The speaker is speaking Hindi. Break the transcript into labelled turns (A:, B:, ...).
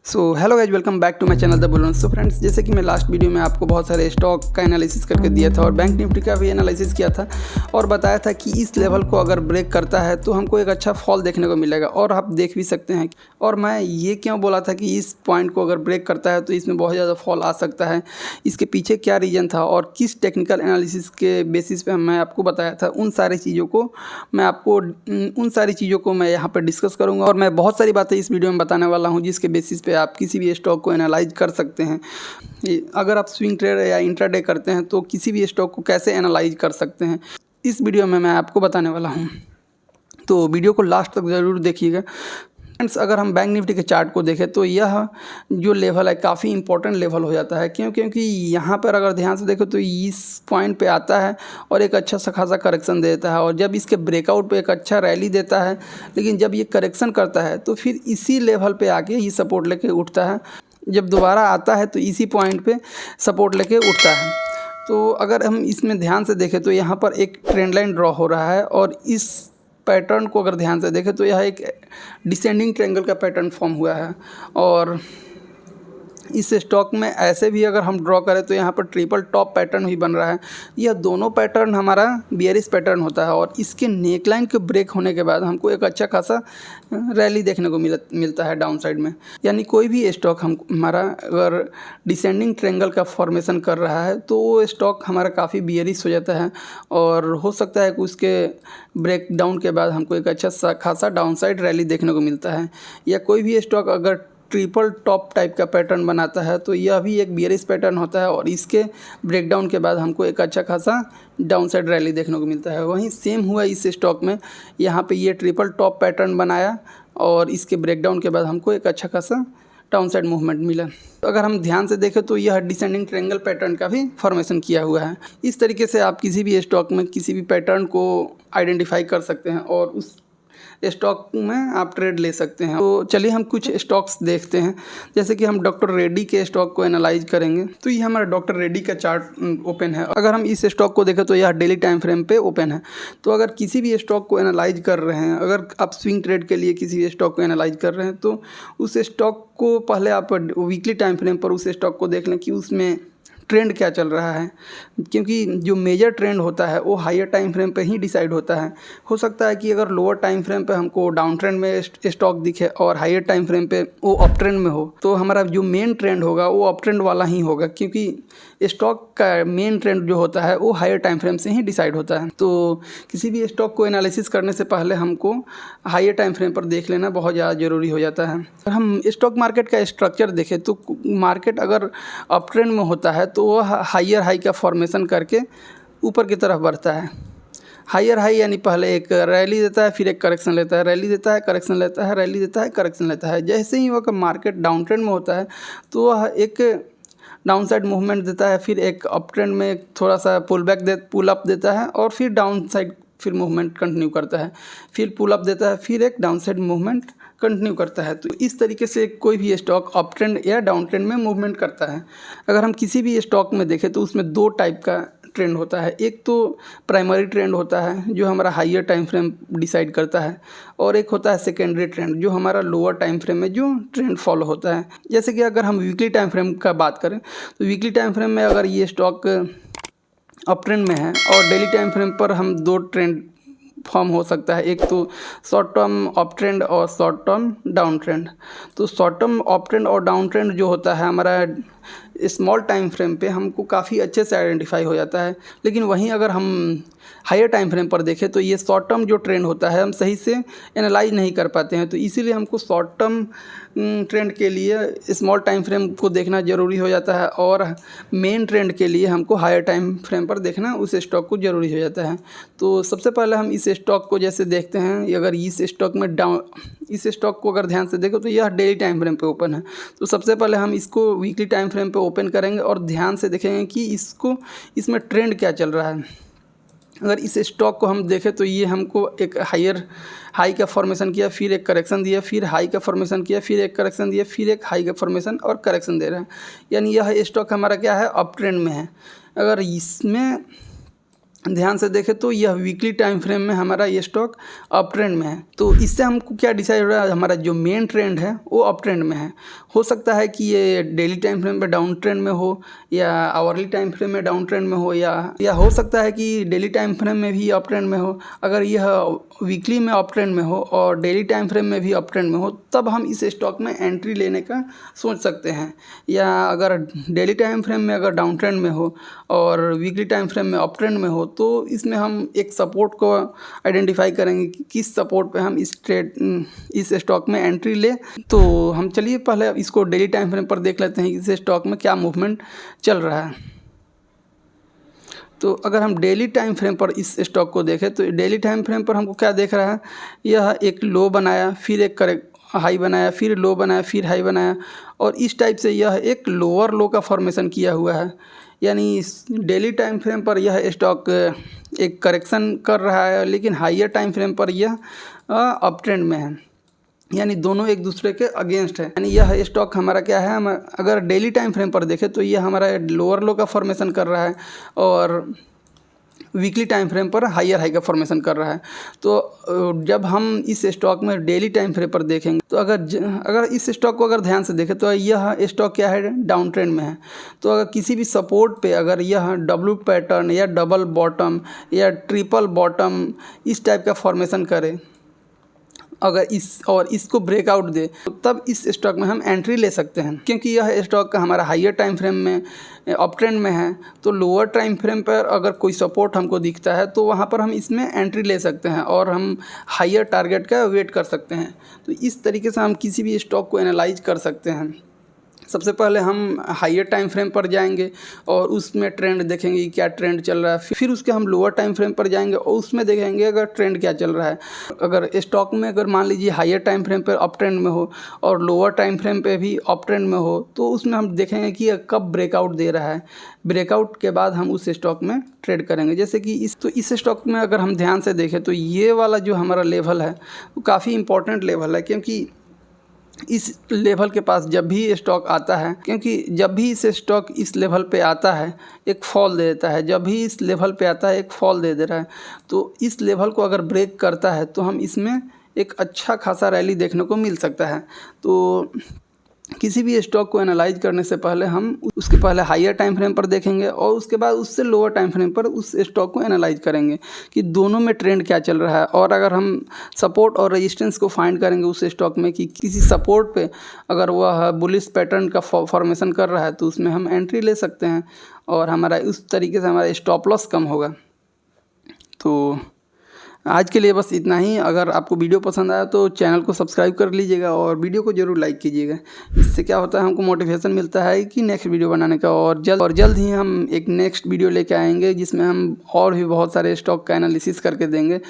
A: Hello guys, welcome back to my channel the bull run. So friends, जैसे कि मैं लास्ट वीडियो में आपको बहुत सारे स्टॉक का एनालिसिस करके दिया था और बैंक निफ्टी का भी एनालिसिस किया था और बताया था कि इस लेवल को अगर ब्रेक करता है तो हमको एक अच्छा फॉल देखने को मिलेगा। और आप देख भी सकते हैं। और मैं ये क्यों बोला था कि इस पॉइंट को अगर ब्रेक करता है तो इसमें बहुत ज़्यादा फॉल आ सकता है, इसके पीछे क्या रीज़न था और किस टेक्निकल एनालिसिस के बेसिस पे मैं आपको बताया था, उन सारी चीज़ों को मैं यहाँ पर डिस्कस करूँगा। और मैं बहुत सारी बातें इस वीडियो में बताने वाला हूँ जिसके बेसिस पे आप किसी भी स्टॉक को एनालाइज कर सकते हैं। अगर आप स्विंग ट्रेड या इंट्राडे करते हैं तो किसी भी स्टॉक को कैसे एनालाइज कर सकते हैं, इस वीडियो में मैं आपको बताने वाला हूं। तो वीडियो को लास्ट तक ज़रूर देखिएगा। फ्रेंड्स, अगर हम बैंक निफ्टी के चार्ट को देखें तो यह जो लेवल है काफ़ी इंपॉर्टेंट लेवल हो जाता है। क्योंकि यहाँ पर अगर ध्यान से देखो तो इस पॉइंट पे आता है और एक अच्छा सा खासा करेक्शन देता है, और जब इसके ब्रेकआउट पे एक अच्छा रैली देता है, लेकिन जब ये करेक्शन करता है तो फिर इसी लेवल पे आके ये सपोर्ट लेके उठता है। जब दोबारा आता है तो इसी पॉइंट पे सपोर्ट लेके उठता है। तो अगर हम इसमें ध्यान से देखें तो यहाँ पर एक ट्रेंड लाइन ड्रॉ हो रहा है, और इस पैटर्न को अगर ध्यान से देखें तो यह एक डिसेंडिंग ट्रायंगल का पैटर्न फॉर्म हुआ है। और इस स्टॉक में ऐसे भी अगर हम ड्रॉ करें तो यहाँ पर ट्रिपल टॉप पैटर्न भी बन रहा है। यह दोनों पैटर्न हमारा बियरिश पैटर्न होता है, और इसके नेकलाइन के ब्रेक होने के बाद हमको एक अच्छा खासा रैली देखने को मिलता है डाउन साइड में। यानी कोई भी स्टॉक हमारा अगर डिसेंडिंग ट्रायंगल का फॉर्मेशन कर रहा है तो वो स्टॉक हमारा काफ़ी बियरिश हो जाता है, और हो सकता है कि उसके ब्रेक डाउन के बाद हमको एक अच्छा खासा डाउन साइड रैली देखने को मिलता है। या कोई भी स्टॉक अगर ट्रिपल टॉप टाइप का पैटर्न बनाता है तो यह भी एक बियरिश पैटर्न होता है, और इसके ब्रेकडाउन के बाद हमको एक अच्छा खासा डाउन साइड रैली देखने को मिलता है। वहीं सेम हुआ इस स्टॉक में, यहाँ पे ये ट्रिपल टॉप पैटर्न बनाया और इसके ब्रेकडाउन के बाद हमको एक अच्छा खासा डाउन साइड मूवमेंट मिला। तो अगर हम ध्यान से देखें तो यह डिसेंडिंग ट्रायंगल पैटर्न का भी फॉर्मेशन किया हुआ है। इस तरीके से आप किसी भी स्टॉक में किसी भी पैटर्न को आइडेंटिफाई कर सकते हैं और उस स्टॉक में आप ट्रेड ले सकते हैं। तो चलिए हम कुछ स्टॉक्स देखते हैं। जैसे कि हम डॉक्टर रेड्डी के स्टॉक को एनालाइज करेंगे तो ये हमारा डॉक्टर रेड्डी का चार्ट ओपन है। अगर हम इस स्टॉक को देखें तो यह डेली टाइम फ्रेम पे ओपन है। तो अगर किसी भी स्टॉक को एनालाइज कर रहे हैं, अगर आप स्विंग ट्रेड के लिए किसी भी स्टॉक को एनालाइज कर रहे हैं तो उस स्टॉक को पहले आप वीकली टाइम फ्रेम पर उस स्टॉक को देख लें कि उसमें ट्रेंड क्या चल रहा है। क्योंकि जो मेजर ट्रेंड होता है वो हायर टाइम फ्रेम पे ही डिसाइड होता है। हो सकता है कि अगर लोअर टाइम फ्रेम पे हमको डाउन ट्रेंड में स्टॉक दिखे और हायर टाइम फ्रेम पे वो अप ट्रेंड में हो, तो हमारा जो मेन ट्रेंड होगा वो अप ट्रेंड वाला ही होगा, क्योंकि स्टॉक का मेन ट्रेंड जो होता है वो हायर टाइम फ्रेम से ही डिसाइड होता है। तो किसी भी स्टॉक को एनालिसिस करने से पहले हमको हायर टाइम फ्रेम पर देख लेना बहुत ज़्यादा ज़रूरी हो जाता है। अगर हम स्टॉक मार्केट का स्ट्रक्चर देखें तो मार्केट अगर अप ट्रेंड में होता है तो वह हायर हाई का फॉर्मेशन करके ऊपर की तरफ बढ़ता है। हायर हाई यानी पहले एक रैली देता है, फिर एक करेक्शन लेता है, रैली देता है, करेक्शन लेता है, रैली देता है, करेक्शन लेता है। जैसे ही वह मार्केट डाउन ट्रेंड में होता है तो वह एक डाउन साइड मूवमेंट देता है, फिर एक अप ट्रेंड में थोड़ा सा पुल अप देता है, और फिर डाउन साइड फिर मूवमेंट कंटिन्यू करता है, फिर पुल अप देता है, फिर एक डाउन साइड मूवमेंट कंटिन्यू करता है। तो इस तरीके से कोई भी स्टॉक अप ट्रेंड या डाउन ट्रेंड में मूवमेंट करता है। अगर हम किसी भी स्टॉक में देखें तो उसमें दो टाइप का ट्रेंड होता है। एक तो प्राइमरी ट्रेंड होता है जो हमारा हायर टाइम फ्रेम डिसाइड करता है, और एक होता है सेकेंडरी ट्रेंड जो हमारा लोअर टाइम फ्रेम में जो ट्रेंड फॉलो होता है। जैसे कि अगर हम वीकली टाइम फ्रेम का बात करें तो वीकली टाइम फ्रेम में अगर ये स्टॉक अप ट्रेंड में है और डेली टाइम फ्रेम पर हम दो ट्रेंड फॉर्म हो सकता है, एक तो शॉर्ट टर्म अप ट्रेंड और शॉर्ट टर्म डाउन ट्रेंड। तो शॉर्ट टर्म अप ट्रेंड और डाउन ट्रेंड जो होता है हमारा स्मॉल टाइम फ्रेम पे हमको काफ़ी अच्छे से आइडेंटिफाई हो जाता है। लेकिन वहीं अगर हम हायर टाइम फ्रेम पर देखें तो ये शॉर्ट टर्म जो ट्रेंड होता है हम सही से एनालाइज नहीं कर पाते हैं। तो इसीलिए हमको शॉर्ट टर्म ट्रेंड के लिए स्मॉल टाइम फ्रेम को देखना ज़रूरी हो जाता है, और मेन ट्रेंड के लिए हमको हायर टाइम फ्रेम पर देखना उस स्टॉक को ज़रूरी हो जाता है। तो सबसे पहले हम इस स्टॉक को जैसे देखते हैं, अगर इस स्टॉक को अगर ध्यान से देखें तो यह डेली टाइम फ्रेम पे ओपन है। तो सबसे पहले हम इसको वीकली टाइम फ्रेम पे ओपन करेंगे और ध्यान से देखेंगे कि इसमें ट्रेंड क्या चल रहा है। अगर इस स्टॉक को हम देखें तो ये हमको एक हायर हाई का फॉर्मेशन किया, फिर एक करेक्शन दिया, फिर हाई का फॉर्मेशन किया, फिर एक करेक्शन दिया, फिर एक हाई का फॉर्मेशन और करेक्शन दे रहा है। यानी यह स्टॉक हमारा क्या है, अप ट्रेंड में है। अगर इसमें ध्यान से देखें तो यह वीकली टाइम फ्रेम में हमारा ये स्टॉक अप ट्रेंड में है। तो इससे हमको क्या डिसाइड हो रहा है, हमारा जो मेन ट्रेंड है वो अप ट्रेंड में है। हो सकता है कि ये डेली टाइम फ्रेम में डाउन ट्रेंड में हो, या आवरली टाइम फ्रेम में डाउन ट्रेंड में हो, या हो सकता है कि डेली टाइम फ्रेम में भी अप ट्रेंड में हो। अगर यह वीकली में अप ट्रेंड में हो और डेली टाइम फ्रेम में भी अप ट्रेंड में हो, तब हम इस स्टॉक में एंट्री लेने का सोच सकते हैं। या अगर डेली टाइम फ्रेम में अगर डाउन ट्रेंड में हो और वीकली टाइम फ्रेम में अप ट्रेंड में हो, तो इसमें हम एक सपोर्ट को आइडेंटिफाई करेंगे कि किस सपोर्ट पे हम इस स्टॉक में एंट्री ले। तो हम चलिए पहले इसको डेली टाइम फ्रेम पर देख लेते हैं कि इस स्टॉक में क्या मूवमेंट चल रहा है। तो अगर हम डेली टाइम फ्रेम पर इस स्टॉक को देखें तो डेली टाइम फ्रेम पर हमको क्या देख रहा है, यह एक लो बनाया, फिर एक हाई बनाया, फिर लो बनाया, फिर हाई बनाया, और इस टाइप से यह एक लोअर लो का फॉर्मेशन किया हुआ है। यानी इस डेली टाइम फ्रेम पर यह स्टॉक एक करेक्शन कर रहा है, लेकिन हाइयर टाइम फ्रेम पर यह अप ट्रेंड में है। यानी दोनों एक दूसरे के अगेंस्ट है। यानी यह स्टॉक हमारा क्या है, हम अगर डेली टाइम फ्रेम पर देखें तो यह हमारा लोअर लो का फॉर्मेशन कर रहा है और वीकली टाइम फ्रेम पर हायर हाई का फॉर्मेशन कर रहा है। तो जब हम इस स्टॉक में डेली टाइम फ्रेम पर देखेंगे तो अगर इस स्टॉक को अगर ध्यान से देखें तो यह स्टॉक क्या है, डाउन ट्रेंड में है। तो अगर किसी भी सपोर्ट पे अगर यह डब्ल्यू पैटर्न या डबल बॉटम या ट्रिपल बॉटम इस टाइप का फॉर्मेशन करे, अगर इसको ब्रेकआउट दे, तो तब इस स्टॉक में हम एंट्री ले सकते हैं। क्योंकि यह स्टॉक का हमारा हाइयर टाइम फ्रेम में अप ट्रेंड में है, तो लोअर टाइम फ्रेम पर अगर कोई सपोर्ट हमको दिखता है तो वहाँ पर हम इसमें एंट्री ले सकते हैं और हम हाइयर टारगेट का वेट कर सकते हैं। तो इस तरीके से हम किसी भी स्टॉक को एनालाइज कर सकते हैं। सबसे पहले हम हाइयर टाइम फ्रेम पर जाएंगे और उसमें ट्रेंड देखेंगे कि क्या ट्रेंड चल रहा है। फिर उसके हम लोअर टाइम फ्रेम पर जाएंगे और उसमें देखेंगे अगर ट्रेंड क्या चल रहा है। अगर स्टॉक में अगर मान लीजिए हाइयर टाइम फ्रेम पर अप ट्रेंड में हो और लोअर टाइम फ्रेम पे भी अप ट्रेंड में हो, तो उसमें हम देखेंगे कि कब ब्रेकआउट दे रहा है। ब्रेकआउट के बाद हम उस स्टॉक में ट्रेड करेंगे। जैसे कि इस स्टॉक में अगर हम ध्यान से देखें तो ये वाला जो हमारा लेवल है वो काफ़ी इंपॉर्टेंट लेवल है, क्योंकि इस लेवल के पास जब भी स्टॉक आता है, क्योंकि जब भी इस स्टॉक इस लेवल पे आता है एक फॉल दे देता है, जब भी इस लेवल पे आता है एक फॉल दे दे रहा है। तो इस लेवल को अगर ब्रेक करता है तो हम इसमें एक अच्छा खासा रैली देखने को मिल सकता है। तो किसी भी स्टॉक को एनालाइज करने से पहले हम उसके पहले हाइयर टाइम फ्रेम पर देखेंगे और उसके बाद उससे लोअर टाइम फ्रेम पर उस स्टॉक को एनालाइज करेंगे कि दोनों में ट्रेंड क्या चल रहा है। और अगर हम सपोर्ट और रेजिस्टेंस को फाइंड करेंगे उस स्टॉक में कि किसी सपोर्ट पे अगर वह बुलिश पैटर्न का फॉर्मेशन कर रहा है तो उसमें हम एंट्री ले सकते हैं और हमारा उस तरीके से हमारा स्टॉप लॉस कम होगा। तो आज के लिए बस इतना ही। अगर आपको वीडियो पसंद आया तो चैनल को सब्सक्राइब कर लीजिएगा और वीडियो को ज़रूर लाइक कीजिएगा। इससे क्या होता है, हमको मोटिवेशन मिलता है कि नेक्स्ट वीडियो बनाने का। और जल्द ही हम एक नेक्स्ट वीडियो लेके आएंगे जिसमें हम और भी बहुत सारे स्टॉक का एनालिसिस करके देंगे।